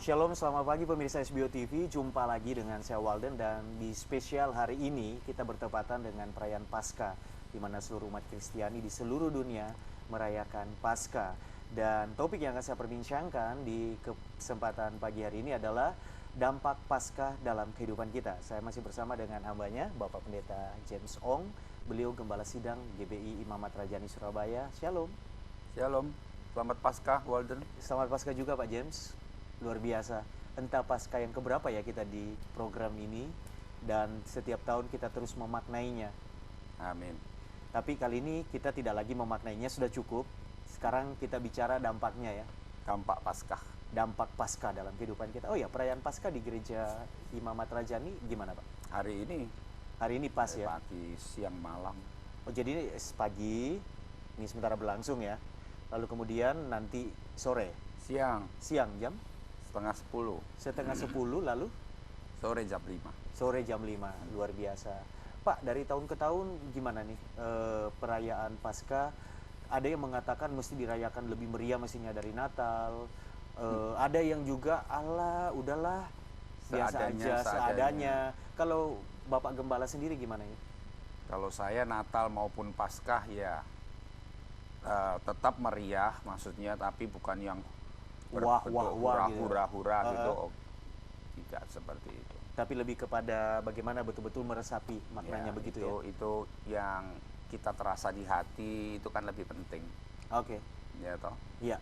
Shalom, selamat pagi pemirsa SBO TV. Jumpa lagi dengan saya Walden dan di spesial hari ini kita bertepatan dengan perayaan Paskah di mana seluruh umat Kristiani di seluruh dunia merayakan Paskah. Dan topik yang akan saya perbincangkan di kesempatan pagi hari ini adalah dampak Paskah dalam kehidupan kita. Saya masih bersama dengan hambanya, Bapak Pendeta James Ong. Beliau Gembala Sidang GBI Imamat Rajani Surabaya. Shalom. Shalom, selamat Paskah Walden. Selamat Paskah juga Pak James. Luar biasa. Entah Paskah yang keberapa ya kita di program ini, dan setiap tahun kita terus memaknainya. Amin. Tapi kali ini kita tidak lagi memaknainya, sudah cukup. Sekarang kita bicara dampaknya ya. Dampak Paskah. Dampak Paskah dalam kehidupan kita. Oh ya, perayaan Paskah di gereja Imamat Rajani gimana Pak? Hari ini Pas ya? pagi, siang, malam. Oh jadi ini pagi, ini sementara berlangsung ya. Lalu kemudian nanti sore, Siang siang jam setengah 10, setengah 10, lalu sore jam 5. sore jam 5. Luar biasa. Pak, dari tahun ke tahun gimana nih perayaan Paskah? Ada yang mengatakan mesti dirayakan lebih meriah mestinya dari Natal. Ada yang juga Allah udahlah biasa aja seadanya. Kalau Bapak Gembala sendiri gimana ya? Kalau saya Natal maupun Paskah ya tetap meriah, maksudnya, tapi bukan yang Wah gitu. hura-hura gitu. Tidak seperti itu. Tapi lebih kepada bagaimana betul-betul meresapi maknanya Ya, begitu itu, ya. Itu yang kita terasa di hati itu kan lebih penting. Oke. Ya toh? Iya.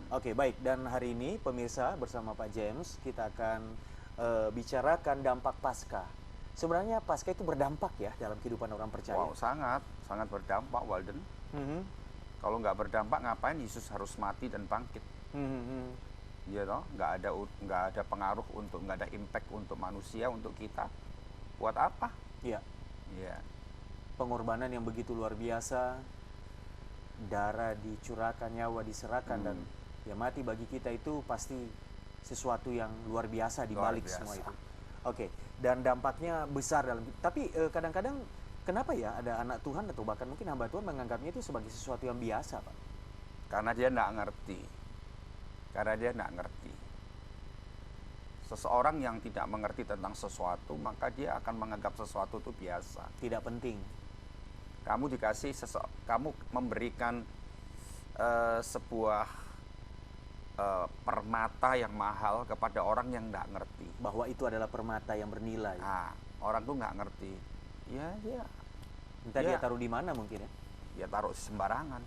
Oke, baik. Dan hari ini pemirsa bersama Pak James kita akan bicarakan dampak Paskah. Sebenarnya Paskah itu berdampak ya dalam kehidupan orang percaya. Wow, sangat berdampak, Walden. Mhm. Kalau nggak berdampak, ngapain Yesus harus mati dan bangkit? Iya toh, nggak ada pengaruh nggak ada impact untuk manusia, untuk kita. Buat apa? Iya. Iya. Pengorbanan yang begitu luar biasa, darah dicurahkan, nyawa diserahkan, dan ya mati bagi kita itu pasti sesuatu yang luar biasa di balik semua itu. Oke, dan dampaknya besar dalam. Tapi kadang-kadang kenapa ya ada anak Tuhan atau bahkan mungkin hamba Tuhan menganggapnya itu sebagai sesuatu yang biasa, Pak? Karena dia nggak ngerti. Seseorang yang tidak mengerti tentang sesuatu, maka dia akan menganggap sesuatu itu biasa. Tidak penting. Kamu memberikan sebuah permata yang mahal kepada orang yang nggak ngerti. Bahwa itu adalah permata yang bernilai. Nah, orang tuh nggak ngerti. Ya, Entah dia taruh di mana mungkin ya. Ya taruh sembarangan.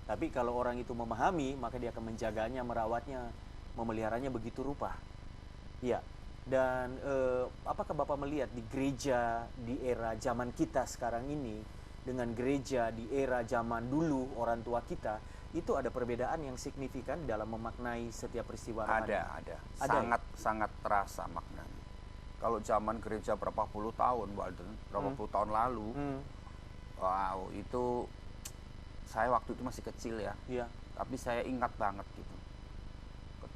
Tapi kalau orang itu memahami, maka dia akan menjaganya, merawatnya, memeliharanya begitu rupa. Ya. Dan apakah Bapak melihat di gereja di era zaman kita sekarang ini dengan gereja di era zaman dulu orang tua kita, itu ada perbedaan yang signifikan dalam memaknai setiap peristiwa rohani? Ada. Sangat terasa maknanya. Kalau zaman gereja berapa puluh tahun, Walden, berapa puluh tahun lalu, wow, itu saya waktu itu masih kecil ya. Iya. Tapi saya ingat banget gitu.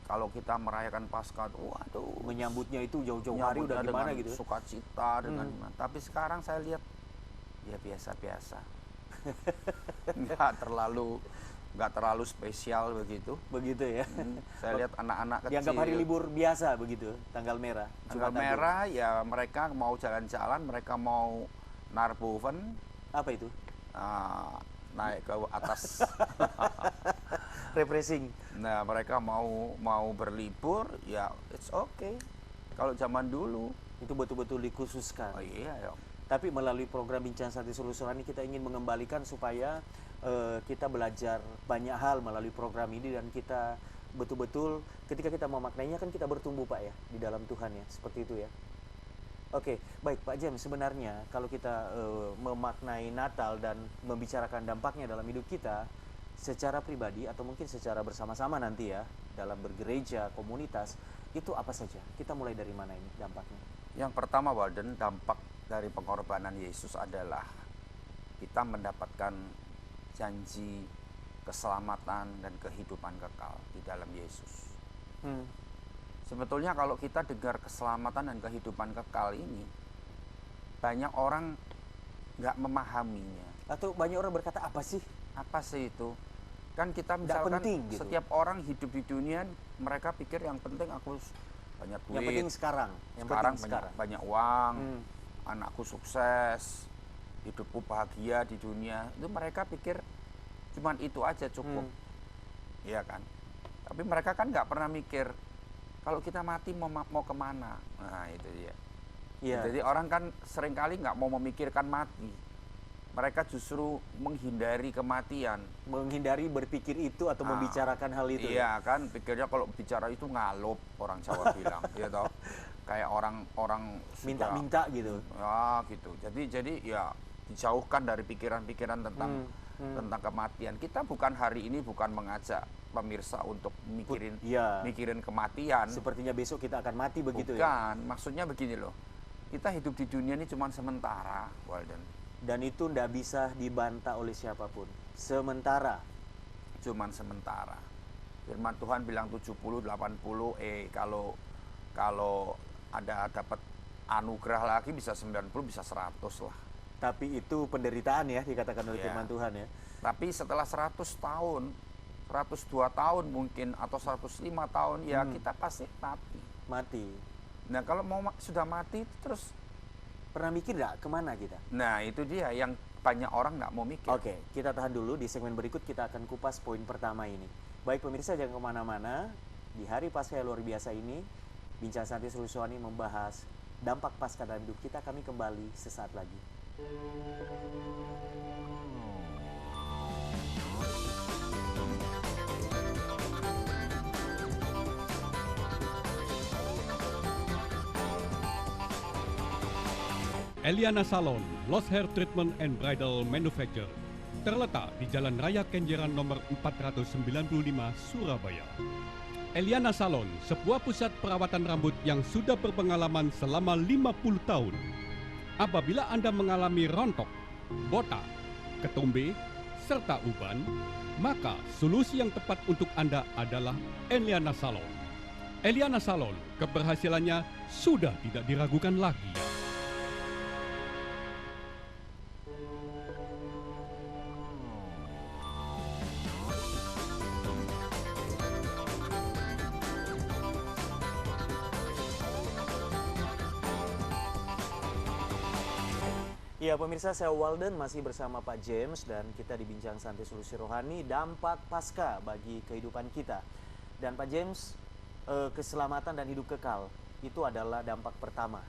Kalau kita merayakan Paskah, waduh, Menyambutnya itu jauh-jauh hari udah gimana gitu. Sukacita dengan gimana. Tapi sekarang saya lihat ya biasa-biasa. nggak terlalu spesial begitu. Begitu ya. Saya lihat anak-anak kecil. Dianggap hari libur biasa begitu, tanggal merah. Tanggal merah ya, mereka mau jalan-jalan, mereka mau narboven. Apa itu? Naik ke atas. Refreshing. Nah, mereka mau berlibur, ya it's okay. Kalau zaman dulu Itu betul-betul dikhususkan. oh iya ya. Tapi melalui program Bincang Santai Seluruh ini kita ingin mengembalikan supaya kita belajar banyak hal melalui program ini, dan kita betul-betul ketika kita memaknainya kan kita bertumbuh Pak ya di dalam Tuhan ya, seperti itu ya. Oke, baik Pak James, sebenarnya kalau kita memaknai Natal dan membicarakan dampaknya dalam hidup kita secara pribadi atau mungkin secara bersama-sama nanti ya dalam bergereja, komunitas, itu apa saja? Kita mulai dari mana ini dampaknya? Yang pertama, Walden, dampak dari pengorbanan Yesus adalah kita mendapatkan janji keselamatan dan kehidupan kekal di dalam Yesus. Sebetulnya kalau kita dengar keselamatan dan kehidupan kekal ini, banyak orang nggak memahaminya. Atau banyak orang berkata, apa sih Apa sih itu? Kan kita Nggak misalkan penting gitu. setiap orang hidup di dunia, mereka pikir yang penting aku banyak duit. Yang penting sekarang, yang sekarang penting banyak, sekarang. banyak uang, Hmm. anakku sukses, hidupku bahagia di dunia. Itu mereka pikir cuman itu aja cukup. Iya kan? Tapi mereka kan nggak pernah mikir kalau kita mati mau kemana. Nah itu dia. Iya. Jadi orang kan seringkali nggak mau memikirkan mati. Mereka justru menghindari kematian. Menghindari berpikir itu atau membicarakan hal itu. Iya kan, pikirnya kalau bicara itu ngalup, orang Jawa bilang, ya toh. Kayak orang Minta-minta gitu. Ya gitu. Jadi ya dijauhkan dari pikiran-pikiran tentang kematian. Kita bukan hari ini bukan mengajak pemirsa untuk mikirin Iya. mikirin kematian. Sepertinya besok kita akan mati begitu ya. Bukan, maksudnya begini loh. Kita hidup di dunia ini cuma sementara, Walden. Dan itu tidak bisa dibantah oleh siapapun. Sementara. Cuman sementara. Firman Tuhan bilang 70, 80, kalau ada dapat anugerah lagi bisa 90, bisa 100 lah. Tapi itu penderitaan ya, dikatakan oleh Iya. firman Tuhan ya. Tapi setelah 100 tahun, 102 tahun mungkin, atau 105 tahun, ya kita pasti mati. Mati. Nah kalau sudah mati, terus, Pernah mikir nggak kemana kita? nah itu dia yang banyak orang nggak mau mikir. Oke, kita tahan dulu. Di segmen berikut kita akan kupas poin pertama ini. Baik pemirsa, jangan kemana-mana. Di hari Paskah yang luar biasa ini, Bincang Santai Suliswani membahas dampak Paskah dalam hidup kita. Kami kembali sesaat lagi. Eliana Salon, Lost Hair Treatment and Bridal Manufacture, terletak di Jalan Raya Kenjeran nomor 495, Surabaya. Eliana Salon, sebuah pusat perawatan rambut yang sudah berpengalaman selama 50 tahun. Apabila Anda mengalami rontok, botak, ketombe, serta uban, maka solusi yang tepat untuk Anda adalah Eliana Salon. Eliana Salon, keberhasilannya sudah tidak diragukan lagi. Ya pemirsa, saya Walden masih bersama Pak James dan kita di Bincang Santai Solusi Rohani, dampak Paskah bagi kehidupan kita. Dan Pak James, keselamatan dan hidup kekal itu adalah dampak pertama.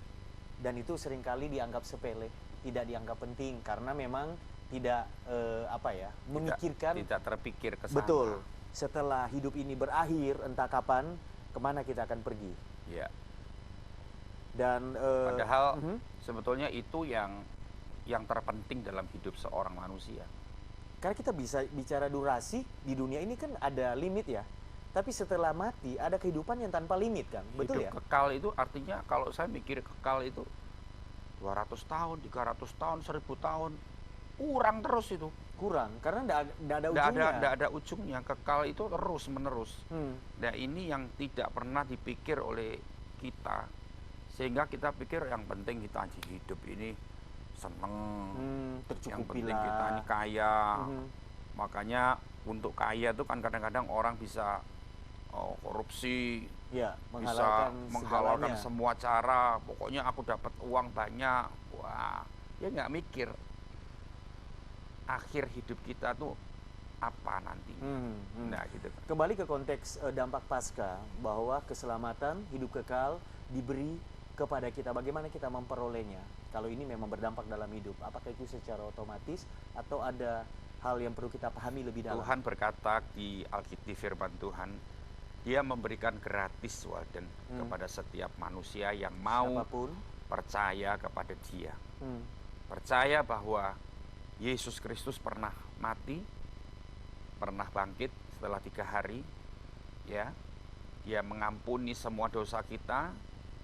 Dan itu seringkali dianggap sepele, tidak dianggap penting karena memang tidak memikirkan. Tidak terpikir ke sana. Betul. Setelah hidup ini berakhir, entah kapan, kemana kita akan pergi. Ya. Dan Padahal sebetulnya itu yang terpenting dalam hidup seorang manusia. karena kita bisa bicara durasi di dunia ini kan ada limit ya. Tapi setelah mati ada kehidupan yang tanpa limit kan, betul Hidup ya? kekal itu artinya kalau saya mikir kekal itu 200 tahun, 300 tahun, 1000 tahun, kurang terus itu. Kurang karena tidak ada Nggak ujungnya. ada ujungnya. Kekal itu terus menerus. Hmm. Nah ini yang tidak pernah dipikir oleh kita, sehingga kita pikir yang penting kita hidup ini seneng, yang Tercukupi penting kita ini lah. kaya. Mhm. Makanya untuk kaya itu kan kadang-kadang orang bisa korupsi, Ya, bisa menghalalkan menghalalkan segalanya. semua cara. Pokoknya aku dapat uang banyak. Wah, dia nggak mikir akhir hidup kita tuh apa nanti. Nah gitu. Kembali ke konteks dampak Paskah, bahwa keselamatan, hidup kekal diberi kepada kita. Bagaimana kita memperolehnya? Kalau ini memang berdampak dalam hidup, apakah itu secara otomatis atau ada hal yang perlu kita pahami lebih dalam? Tuhan berkata di Alkitab, di firman Tuhan, Dia memberikan gratis Walden kepada setiap manusia yang mau Siapapun. percaya kepada Dia. Hmm. Percaya bahwa Yesus Kristus pernah mati, pernah bangkit setelah 3 hari, ya. Dia mengampuni semua dosa kita,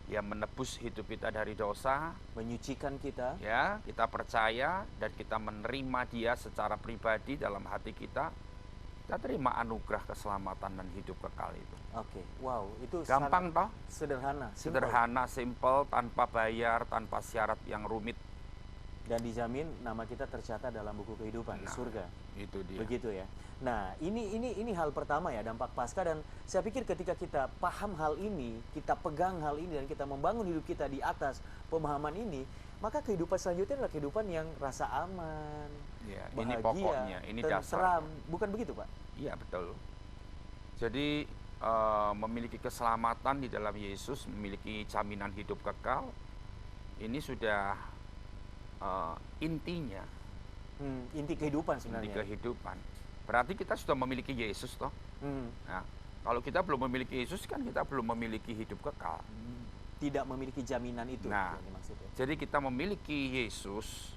Dia menebus hidup kita dari dosa, Menyucikan kita. ya. Kita percaya dan kita menerima Dia secara pribadi dalam hati kita. Kita terima anugerah keselamatan dan hidup kekal itu. Oke, wow, itu Gampang toh? sederhana, simple. Sederhana, simple, tanpa bayar, tanpa syarat yang rumit. dan dijamin nama kita tercatat dalam buku kehidupan di Nah, surga. itu dia. Begitu ya. Nah, ini hal pertama ya, dampak pasca, dan saya pikir ketika kita paham hal ini, kita pegang hal ini dan kita membangun hidup kita di atas pemahaman ini, maka kehidupan selanjutnya adalah kehidupan yang rasa aman, Ya, bahagia, ini pokoknya, ini tentram. dasarnya. Bukan begitu, Pak? Iya, betul. Jadi memiliki keselamatan di dalam Yesus, memiliki jaminan hidup kekal, ini sudah intinya, Inti kehidupan inti sebenarnya. kehidupan. Berarti kita sudah memiliki Yesus toh. Hmm. Nah, kalau kita belum memiliki Yesus kan kita belum memiliki hidup kekal. Tidak memiliki jaminan itu, Nah, yang dimaksudnya. jadi kita memiliki Yesus,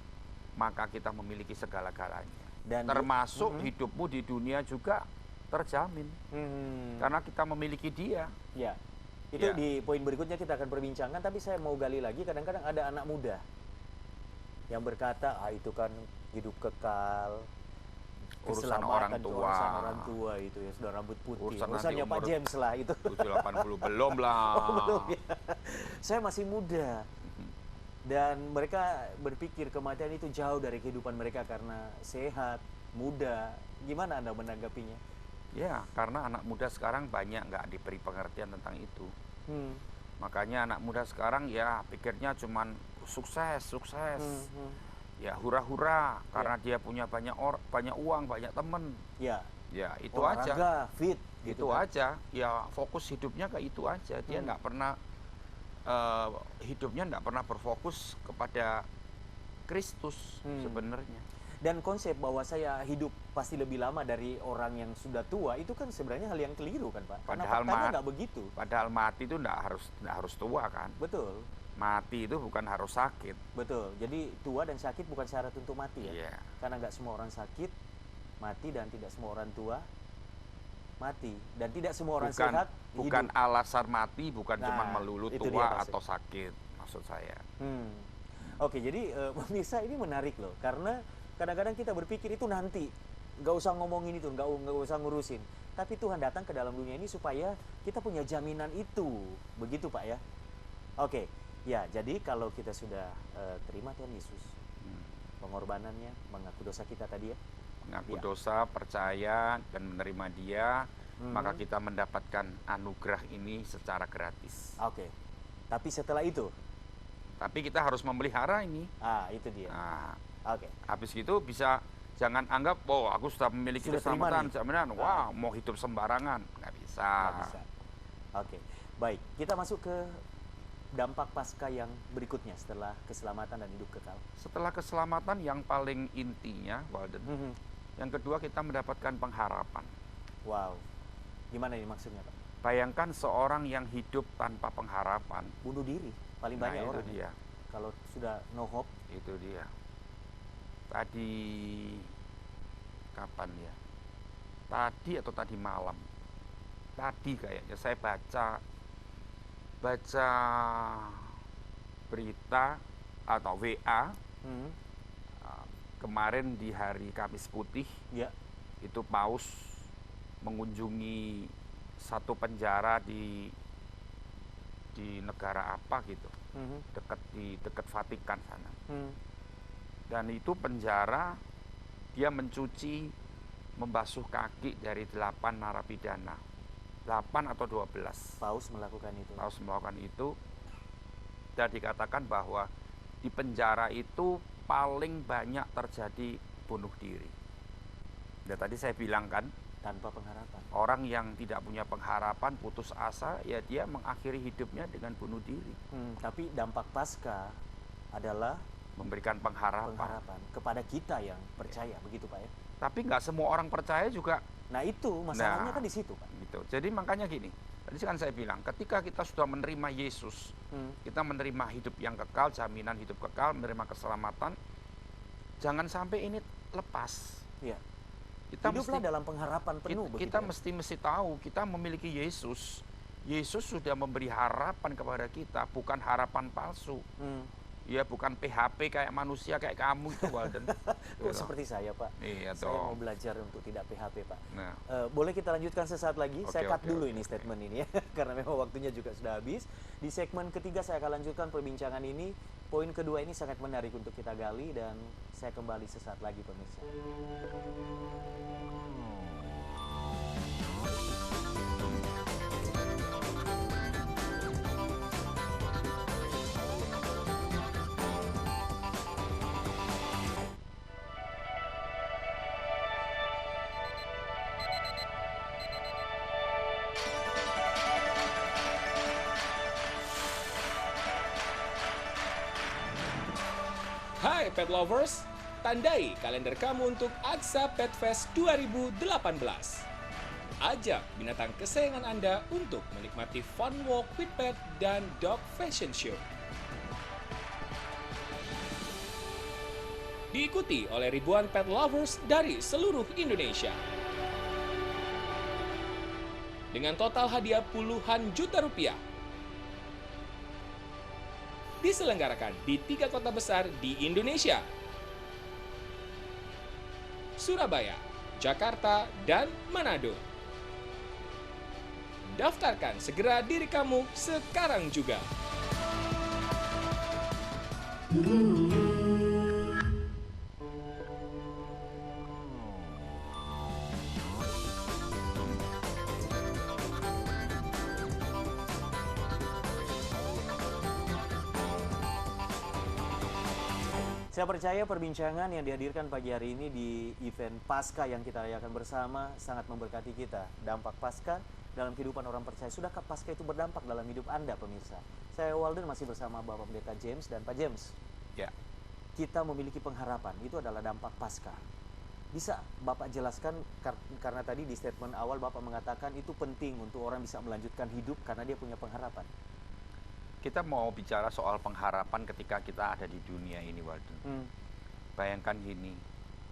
maka kita memiliki segala-galanya. Dan Termasuk hidupmu di dunia juga terjamin. Karena kita memiliki Dia. Ya, itu Ya. di poin berikutnya kita akan perbincangkan. Tapi saya mau gali lagi. Kadang-kadang ada anak muda yang berkata, itu kan hidup kekal, Urusan keselamatan, orang tua. urusan orang tua itu ya, sudah rambut putih. Urusan nanti Urusannya Pak umur James lah itu. 780 belum lah. Belum ya. Saya masih muda. Dan mereka berpikir kematian itu jauh dari kehidupan mereka karena sehat, muda. Gimana Anda menanggapinya? Ya, karena anak muda sekarang banyak nggak diberi pengertian tentang itu. Hmm. Makanya anak muda sekarang ya pikirnya cuman sukses, sukses. Ya hura-hura karena dia punya banyak uang, banyak temen. Ya, Ya itu aja. olahraga, fit, Itu gitu kan. aja. Ya fokus hidupnya ke itu aja. Dia nggak pernah hidupnya nggak pernah berfokus kepada Kristus sebenarnya. Dan konsep bahwa saya hidup pasti lebih lama dari orang yang sudah tua itu kan sebenarnya hal yang keliru kan Pak? Karena Padahal faktanya nggak begitu. Padahal mati itu nggak harus tua kan. Betul, Mati itu bukan harus sakit. betul. Jadi tua dan sakit bukan syarat untuk mati ya. Iya. Karena nggak semua orang sakit mati dan tidak semua orang tua mati dan tidak semua orang sehat bukan hidup. alasan mati, bukan Nah, cuma melulu itu dia tua maksud. atau sakit, maksud saya. Oke, jadi pemirsa ini menarik loh, karena kadang-kadang kita berpikir itu nanti, nggak usah ngomongin itu, nggak usah ngurusin. Tapi Tuhan datang ke dalam dunia ini supaya kita punya jaminan itu, begitu Pak ya? Oke, ya jadi kalau kita sudah terima Tuhan Yesus, pengorbanannya, mengaku dosa kita tadi ya, Mengaku Ya. dosa, percaya, dan menerima Dia, maka kita mendapatkan anugerah ini secara gratis. oke. Tapi setelah itu, Tapi kita harus memelihara ini. itu dia. Nah, Oke, habis itu bisa jangan anggap, oh aku sudah memiliki Sudah terima keselamatan, nih. jaminan, wah mau hidup sembarangan, nggak bisa. nggak bisa. Oke, baik. Kita masuk ke dampak pasca yang berikutnya setelah keselamatan dan hidup kekal. Setelah keselamatan yang paling intinya, Walden, yang kedua kita mendapatkan pengharapan. Wow, gimana ini maksudnya Pak? Bayangkan seorang yang hidup tanpa pengharapan. Bunuh diri, paling Nah, banyak itu orang. dia. Kalau sudah no hope, Itu dia. Tadi kapan ya? Tadi atau tadi malam. Tadi kayaknya saya baca berita atau WA kemarin di hari Kamis Putih ya, itu Paus mengunjungi satu penjara di negara apa gitu, dekat Vatikan sana. Dan itu penjara, dia mencuci, membasuh kaki dari 8 narapidana, 8 atau 12. Paus melakukan itu. Paus melakukan itu, dan dikatakan bahwa di penjara itu paling banyak terjadi bunuh diri. Dan tadi saya bilang kan, Tanpa pengharapan. orang yang tidak punya pengharapan, putus asa, ya dia mengakhiri hidupnya dengan bunuh diri. Tapi dampak pasca adalah Memberikan pengharapan. pengharapan kepada kita yang percaya, begitu Pak ya. Tapi nggak semua orang percaya juga. Nah itu masalahnya Nah, kan di situ Pak. Gitu. Jadi makanya gini, tadi kan saya bilang, ketika kita sudah menerima Yesus, kita menerima hidup yang kekal, jaminan hidup kekal, menerima keselamatan, jangan sampai ini lepas. Iya. Kita Hiduplah dalam pengharapan penuh. kita begitu ya? mesti tahu, kita memiliki Yesus. Yesus sudah memberi harapan kepada kita, bukan harapan palsu. Ya bukan PHP kayak manusia kayak kamu itu, Walden. Kok seperti saya Pak? Iya Saya mau dong. belajar untuk tidak PHP Pak. Nah, Boleh kita lanjutkan sesaat lagi? Oke, Saya cut oke, dulu oke, ini oke. statement ini ya, karena memang waktunya juga sudah habis. Di segmen ketiga saya akan lanjutkan perbincangan ini. poin kedua ini sangat menarik untuk kita gali dan saya kembali sesaat lagi pemirsa. Hai pet lovers, tandai kalender kamu untuk Aksa Pet Fest 2018. Ajak binatang kesayangan Anda untuk menikmati fun walk with pet dan dog fashion show. Diikuti oleh ribuan pet lovers dari seluruh Indonesia. Dengan total hadiah puluhan juta rupiah. Diselenggarakan di 3 kota besar di Indonesia: Surabaya, Jakarta, dan Manado. Daftarkan segera diri kamu sekarang juga. Saya percaya perbincangan yang dihadirkan pagi hari ini di event Paskah yang kita rayakan bersama sangat memberkati kita. Dampak Paskah dalam kehidupan orang percaya. Sudahkah Paskah itu berdampak dalam hidup Anda, pemirsa? Saya Walden masih bersama Bapak Pendeta James dan Pak James. Ya. Kita memiliki pengharapan, itu adalah dampak Paskah. Bisa Bapak jelaskan, karena tadi di statement awal Bapak mengatakan itu penting untuk orang bisa melanjutkan hidup karena dia punya pengharapan. Kita mau bicara soal pengharapan ketika kita ada di dunia ini, Walden. Bayangkan gini,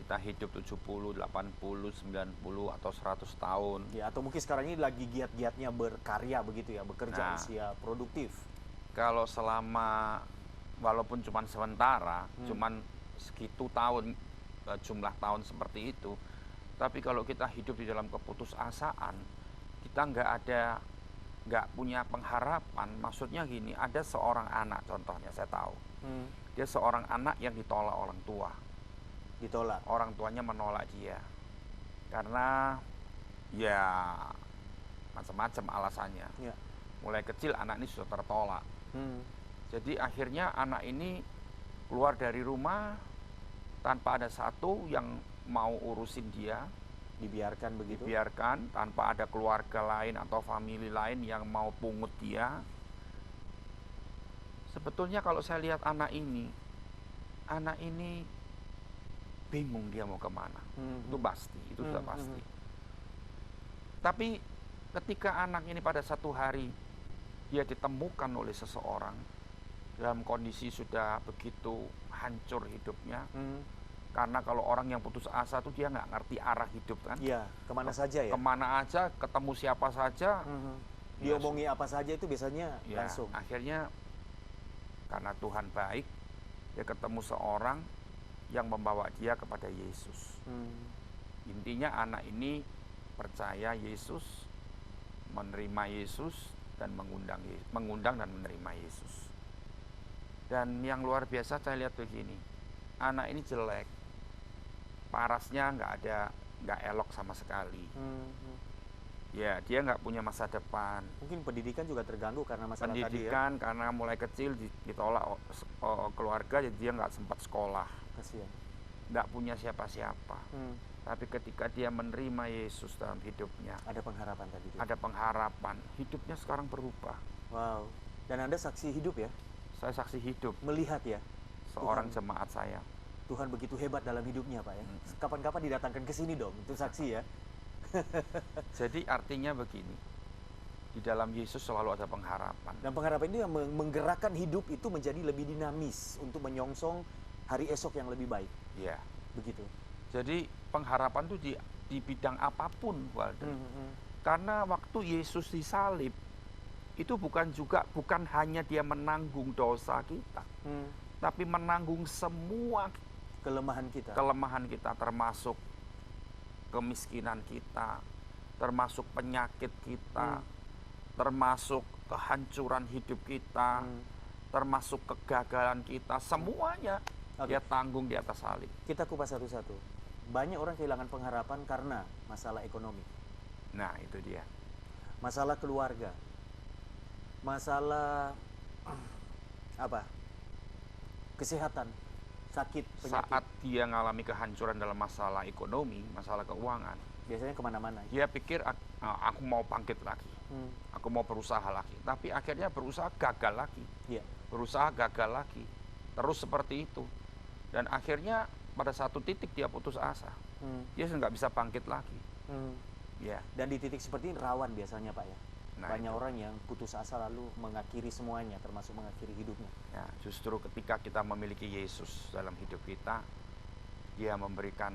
kita hidup 70, 80, 90, atau 100 tahun. Ya, atau mungkin sekarang ini lagi giat-giatnya berkarya begitu ya, bekerja usia produktif. Kalau selama, walaupun cuma sementara, cuman segitu tahun, jumlah tahun seperti itu, tapi kalau kita hidup di dalam keputusasaan, kita nggak punya pengharapan. Maksudnya gini, ada seorang anak, contohnya saya tahu, dia seorang anak yang ditolak orang tua. Ditolak? Orang tuanya menolak dia karena ya macam-macam alasannya. Ya. Mulai kecil anak ini sudah tertolak. Jadi akhirnya anak ini keluar dari rumah tanpa ada satu yang mau urusin dia. Dibiarkan begitu? Dibiarkan tanpa ada keluarga lain atau famili lain yang mau pungut dia. Sebetulnya kalau saya lihat anak ini bingung dia mau kemana. Itu pasti, itu sudah pasti. Tapi ketika anak ini pada satu hari dia ditemukan oleh seseorang dalam kondisi sudah begitu hancur hidupnya, karena kalau orang yang putus asa tuh dia nggak ngerti arah hidup kan. Iya, kemana saja ya. Kemana aja, ketemu siapa saja, diomongi apa saja itu biasanya ya, langsung. akhirnya karena Tuhan baik, dia ketemu seorang yang membawa dia kepada Yesus. Intinya anak ini percaya Yesus, menerima Yesus, dan mengundang dan menerima Yesus. Dan yang luar biasa saya lihat begini, anak ini jelek, parasnya nggak elok sama sekali. Ya, dia nggak punya masa depan. Mungkin pendidikan juga terganggu karena masalah pendidikan tadi ya. Karena mulai kecil ditolak keluarga, jadi dia nggak sempat sekolah. Kasihan. Nggak punya siapa-siapa. Tapi ketika dia menerima Yesus dalam hidupnya, ada pengharapan tadi. Ada pengharapan. Hidupnya sekarang berubah. Wow. Dan Anda saksi hidup ya? Saya saksi hidup. Melihat ya? Seorang jemaat saya. Tuhan begitu hebat dalam hidupnya, Pak ya. Kapan-kapan didatangkan ke sini dong, itu saksi ya. Jadi artinya begini, di dalam Yesus selalu ada pengharapan. Dan pengharapan itu yang menggerakkan hidup itu menjadi lebih dinamis untuk menyongsong hari esok yang lebih baik. Iya. Begitu. Jadi pengharapan itu di bidang apapun, Walden. Karena waktu Yesus disalib, itu bukan hanya dia menanggung dosa kita, tapi menanggung semua kelemahan kita, termasuk kemiskinan kita, termasuk penyakit kita, termasuk kehancuran hidup kita, termasuk kegagalan kita, semuanya Oke. dia tanggung di atas salib. Kita kupas satu-satu. Banyak orang kehilangan pengharapan karena masalah ekonomi, Nah, itu dia. masalah keluarga, masalah apa? Kesehatan, sakit, penyakit. Saat dia mengalami kehancuran dalam masalah ekonomi, masalah keuangan, Biasanya kemana-mana. dia pikir aku mau bangkit lagi, Hmm. aku mau berusaha lagi. Tapi akhirnya berusaha gagal lagi, Iya. berusaha gagal lagi, terus seperti itu. Dan akhirnya pada satu titik dia putus asa, Hmm. dia sudah nggak bisa bangkit lagi. Hmm. Ya, Dan di titik seperti ini rawan biasanya Pak ya. Nah, Banyak itu. orang yang putus asa lalu mengakhiri semuanya, termasuk mengakhiri hidupnya. ya, justru ketika kita memiliki Yesus dalam hidup kita, dia memberikan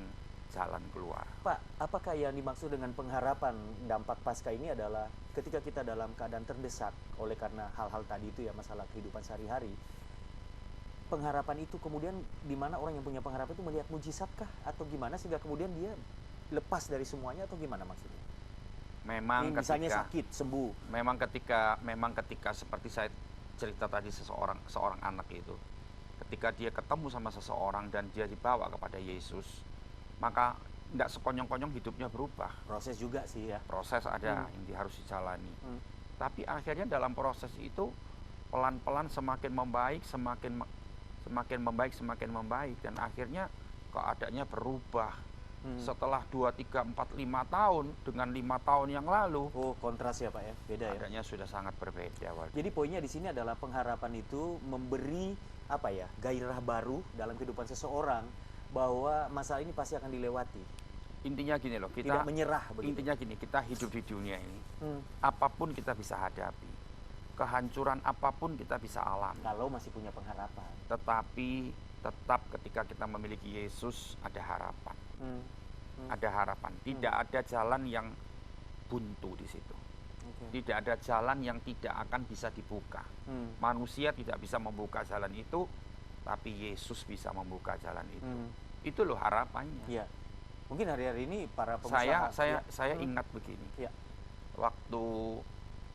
jalan keluar. Pak, apakah yang dimaksud dengan pengharapan dampak pasca ini adalah ketika kita dalam keadaan terdesak oleh karena hal-hal tadi itu ya, masalah kehidupan sehari-hari, pengharapan itu kemudian di mana orang yang punya pengharapan itu melihat mujizat-kah atau gimana sehingga kemudian dia lepas dari semuanya atau gimana maksudnya? Memang Ini misalnya ketika sakit sembuh. memang ketika seperti saya cerita tadi, seorang anak itu, ketika dia ketemu sama seseorang dan dia dibawa kepada Yesus, maka tidak sekonyong-konyong hidupnya berubah. Proses juga sih ya. Proses ada yang harus dijalani. Hmm. Tapi akhirnya dalam proses itu pelan-pelan semakin membaik, semakin membaik, semakin membaik, dan akhirnya keadaannya berubah. Setelah 2, 3, 4, 5 tahun dengan 5 tahun yang lalu, Oh, kontras ya Pak ya, beda ya. keadaannya sudah sangat berbeda. Jadi poinnya di sini adalah pengharapan itu memberi apa ya, gairah baru dalam kehidupan seseorang bahwa masalah ini pasti akan dilewati. Intinya gini loh, Tidak kita menyerah begitu. intinya gini, kita hidup di dunia ini, Hmm. apapun kita bisa hadapi, kehancuran apapun kita bisa alami. Kalau masih punya pengharapan. Tetapi tetap ketika kita memiliki Yesus ada harapan. Hmm. Ada harapan. Tidak ada jalan yang buntu di situ. Oke. Tidak ada jalan yang tidak akan bisa dibuka. Hmm. Manusia tidak bisa membuka jalan itu, tapi Yesus bisa membuka jalan itu. Hmm. Itu loh harapannya. Iya. Mungkin hari-hari ini para pengusaha Saya Hmm. ingat begini. Iya. Waktu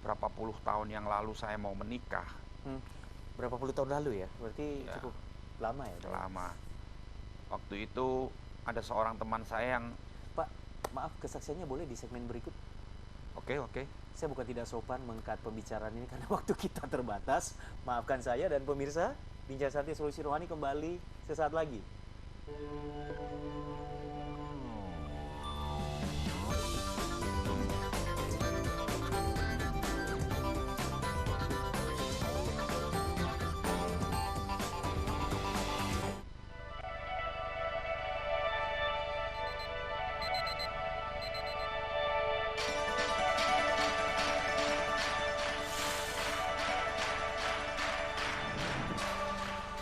berapa puluh tahun yang lalu saya mau menikah, Hmm. Berapa puluh tahun lalu ya? Berarti Ya. cukup lama ya. Pak? lama. Waktu itu ada seorang teman saya yang Pak, maaf kesaksiannya boleh di segmen berikut. oke. Saya bukan tidak sopan mengangkat pembicaraan ini karena waktu kita terbatas. Maafkan saya dan pemirsa. Bincang Santai Solusi Rohani kembali sesaat lagi.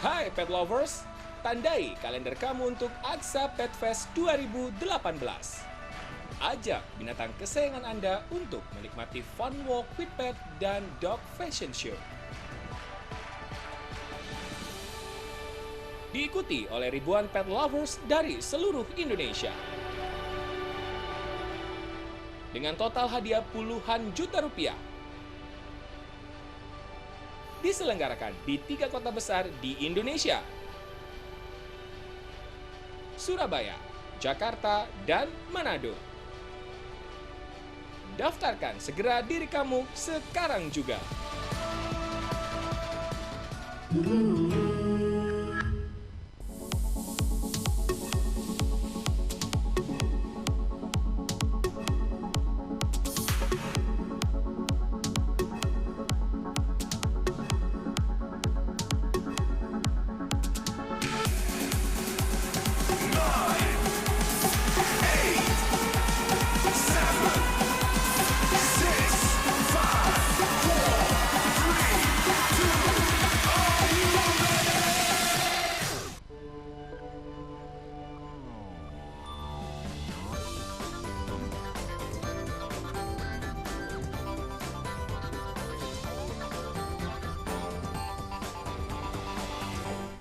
Hai pet lovers, tandai kalender kamu untuk Aksa Pet Fest 2018. Ajak binatang kesayangan Anda untuk menikmati fun walk with pet dan dog fashion show. Diikuti oleh ribuan pet lovers dari seluruh Indonesia. Dengan total hadiah puluhan juta rupiah. Diselenggarakan di 3 kota besar di Indonesia: Surabaya, Jakarta, dan Manado. Daftarkan segera diri kamu sekarang juga.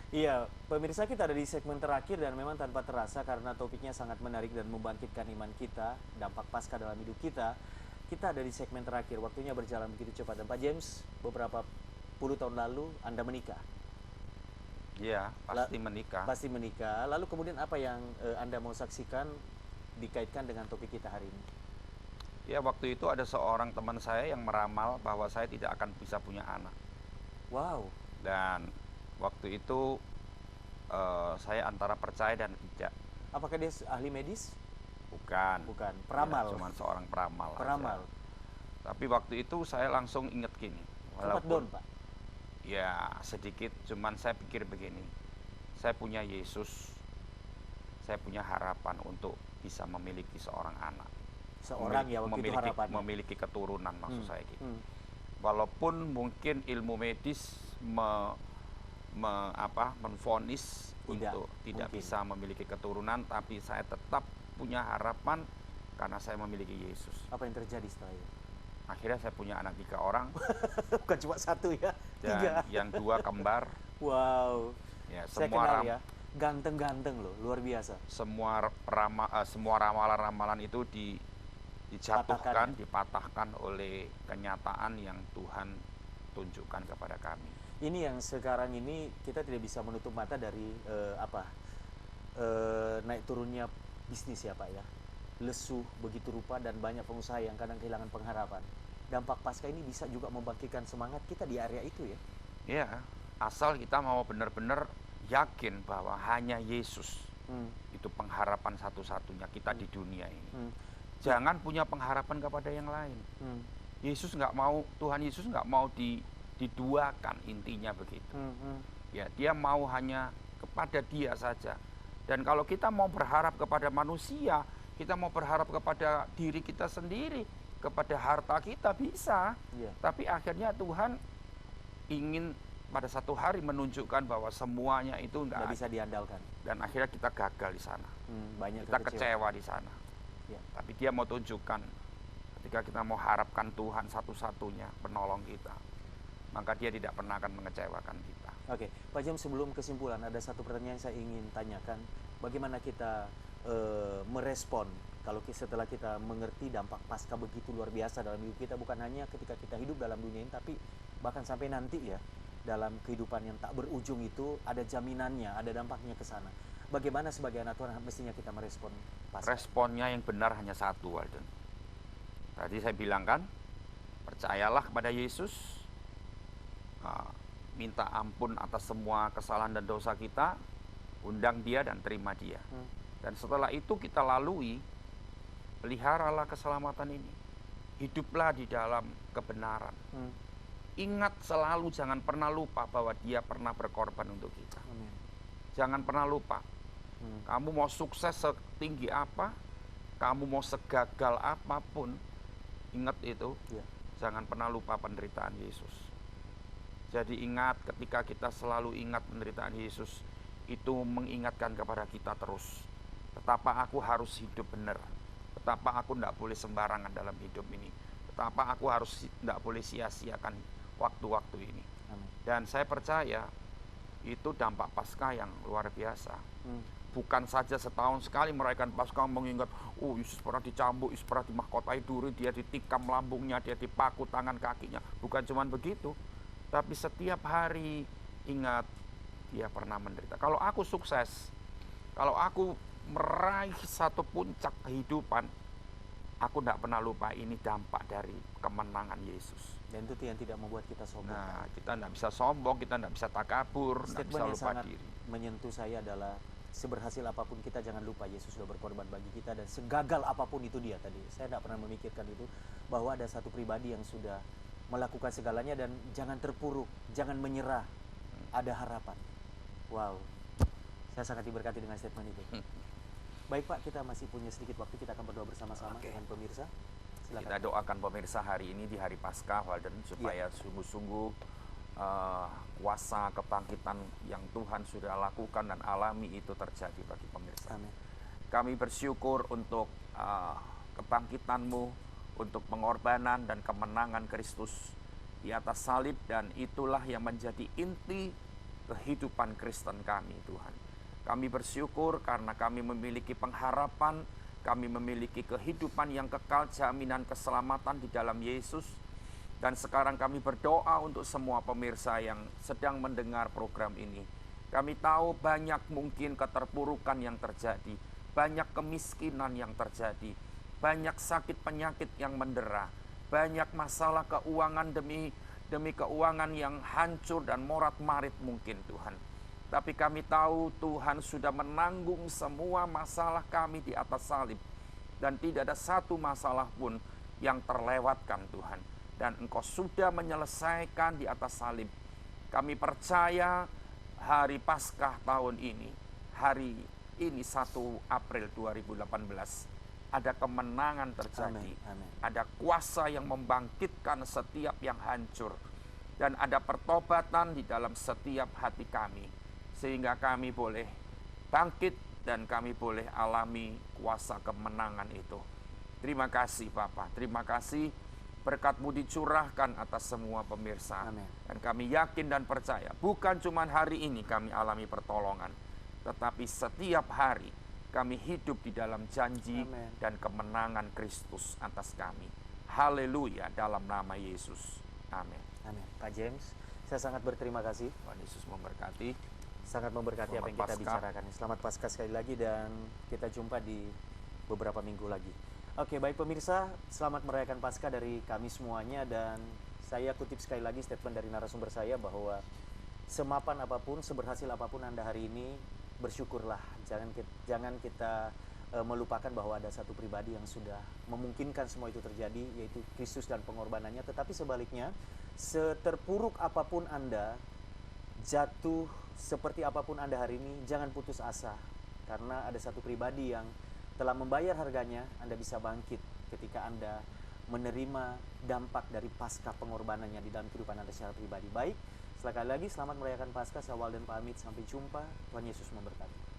Iya, pemirsa, kita ada di segmen terakhir dan memang tanpa terasa karena topiknya sangat menarik dan membangkitkan iman kita, dampak pasca dalam hidup kita. Kita ada di segmen terakhir, waktunya berjalan begitu cepat. Dan Pak James, beberapa tahun lalu Anda menikah. Iya, pasti menikah. Pasti menikah. Lalu kemudian apa yang Anda mau saksikan dikaitkan dengan topik kita hari ini? Ya, waktu itu ada seorang teman saya yang meramal bahwa saya tidak akan bisa punya anak. Wow. Dan waktu itu saya antara percaya dan tidak. Apakah dia ahli medis? Bukan. Bukan. Peramal. Ya, cuman seorang peramal. Peramal. Aja. Tapi waktu itu saya langsung ingat gini. Sempat down, Pak? Ya, sedikit. Cuman saya pikir begini. Saya punya Yesus. Saya punya harapan untuk bisa memiliki seorang anak. Seorang ya waktu itu harapannya. Memiliki keturunan maksud saya gitu. Walaupun mungkin ilmu medis menvonis untuk tidak bisa memiliki keturunan, tapi saya tetap punya harapan karena saya memiliki Yesus. Apa yang terjadi setelah itu? Akhirnya saya punya anak 3 orang. Bukan cuma 1 ya, 3. Dan yang 2 kembar. Wow. Ya, saya kenal ya, ganteng-ganteng loh, luar biasa. Semua ramalan-ramalan itu dijatuhkan, dipatahkan oleh kenyataan yang Tuhan tunjukkan kepada kami. Ini yang sekarang ini kita tidak bisa menutup mata dari naik turunnya bisnis ya Pak ya. Lesu begitu rupa dan banyak pengusaha yang kadang kehilangan pengharapan. Dampak pasca ini bisa juga membangkitkan semangat kita di area itu ya. Ya, asal kita mau benar-benar yakin bahwa hanya Yesus itu pengharapan satu-satunya kita di dunia ini. Jangan punya pengharapan kepada yang lain. Yesus nggak mau, Tuhan Yesus nggak mau diduakan, intinya begitu. Ya, dia mau hanya kepada dia saja. Dan kalau kita mau berharap kepada manusia, kita mau berharap kepada diri kita sendiri, kepada harta kita bisa. Tapi akhirnya Tuhan ingin pada satu hari menunjukkan bahwa semuanya itu nggak bisa diandalkan. Dan akhirnya kita gagal di sana. Banyak kita kecewa di sana. Tapi dia mau tunjukkan ketika kita mau harapkan Tuhan satu-satunya penolong kita, maka dia tidak pernah akan mengecewakan kita. Oke, Pak Jem, sebelum kesimpulan ada satu pertanyaan yang saya ingin tanyakan. Bagaimana kita merespon kalau setelah kita mengerti dampak pasca begitu luar biasa dalam hidup kita, bukan hanya ketika kita hidup dalam dunia ini, tapi bahkan sampai nanti ya, dalam kehidupan yang tak berujung itu ada jaminannya, ada dampaknya ke sana. Bagaimana sebagai anak Tuhan mestinya kita merespon pasca? Responnya yang benar hanya satu, Walden. Tadi saya bilang kan, percayalah kepada Yesus, minta ampun atas semua kesalahan dan dosa kita, undang dia dan terima dia. Dan setelah itu kita lalui, peliharalah keselamatan ini. Hiduplah di dalam kebenaran. Ingat selalu, jangan pernah lupa bahwa dia pernah berkorban untuk kita. Jangan pernah lupa. Kamu mau sukses setinggi apa, kamu mau segagal apapun, ingat itu. Jangan pernah lupa penderitaan Yesus. Jadi ingat, ketika kita selalu ingat penderitaan Yesus, itu mengingatkan kepada kita terus. Betapa aku harus hidup benar. Betapa aku tidak boleh sembarangan dalam hidup ini. Betapa aku harus tidak boleh sia-siakan waktu-waktu ini. Dan saya percaya itu dampak pasca yang luar biasa. Bukan saja setahun sekali merayakan pasca mengingat, oh Yesus pernah dicambuk, Yesus pernah dimahkotai duri, dia ditikam lambungnya, dia dipaku tangan kakinya. Bukan cuma begitu, tapi setiap hari ingat dia pernah menderita. Kalau aku sukses, kalau aku meraih satu puncak kehidupan, aku tidak pernah lupa ini dampak dari kemenangan Yesus. Dan itu yang tidak membuat kita sombong. Nah, kita tidak bisa sombong, kita tidak bisa takabur, tidak bisa lupa diri. Menyentuh saya adalah seberhasil apapun kita, jangan lupa Yesus sudah berkorban bagi kita, dan segagal apapun itu dia tadi. Saya tidak pernah memikirkan itu, bahwa ada satu pribadi yang sudah melakukan segalanya dan jangan terpuruk, jangan menyerah, ada harapan. Wow, saya sangat diberkati dengan statement itu. Baik Pak, kita masih punya sedikit waktu, kita akan berdoa bersama-sama dengan pemirsa. Silakan. Kita doakan pemirsa hari ini di hari Paskah, Walden, supaya sungguh-sungguh kuasa kebangkitan yang Tuhan sudah lakukan dan alami itu terjadi bagi pemirsa. Amin. Kami bersyukur untuk kebangkitan-Mu, untuk pengorbanan dan kemenangan Kristus di atas salib, dan itulah yang menjadi inti kehidupan Kristen kami, Tuhan. Kami bersyukur karena kami memiliki pengharapan, kami memiliki kehidupan yang kekal, jaminan keselamatan di dalam Yesus. Dan sekarang kami berdoa untuk semua pemirsa yang sedang mendengar program ini. Kami tahu banyak mungkin keterpurukan yang terjadi, banyak kemiskinan yang terjadi, banyak sakit penyakit yang mendera, banyak masalah keuangan demi keuangan yang hancur dan morat-marit mungkin Tuhan. Tapi kami tahu Tuhan sudah menanggung semua masalah kami di atas salib. Dan tidak ada satu masalah pun yang terlewatkan Tuhan. Dan Engkau sudah menyelesaikan di atas salib. Kami percaya hari Paskah tahun ini, hari ini 1 April 2018, ada kemenangan terjadi. Amin. Ada kuasa yang membangkitkan setiap yang hancur. Dan ada pertobatan di dalam setiap hati kami. Sehingga kami boleh bangkit dan kami boleh alami kuasa kemenangan itu. Terima kasih Bapa, terima kasih berkat-Mu dicurahkan atas semua pemirsa. Amin. Dan kami yakin dan percaya, bukan cuma hari ini kami alami pertolongan, tetapi setiap hari kami hidup di dalam janji Amin. dan kemenangan Kristus atas kami. Haleluya, dalam nama Yesus. Amin. Amin. Pak James, saya sangat berterima kasih. Tuhan Yesus memberkati. Sangat memberkati apa yang Selamat kita Paskah. bicarakan. Selamat Paskah sekali lagi dan kita jumpa di beberapa minggu lagi. Oke, baik pemirsa, selamat merayakan Paskah dari kami semuanya, dan saya kutip sekali lagi statement dari narasumber saya bahwa semapan apapun, seberhasil apapun Anda hari ini, bersyukurlah. Jangan kita melupakan bahwa ada satu pribadi yang sudah memungkinkan semua itu terjadi, yaitu Kristus dan pengorbanannya. Tetapi sebaliknya, seterpuruk apapun Anda, jatuh seperti apapun Anda hari ini, jangan putus asa. Karena ada satu pribadi yang telah membayar harganya. Anda bisa bangkit ketika Anda menerima dampak dari Paskah pengorbanannya di dalam kehidupan Anda secara pribadi. Baik, sekali lagi selamat merayakan Paskah. Saya Walden pamit, sampai jumpa. Tuhan Yesus memberkati.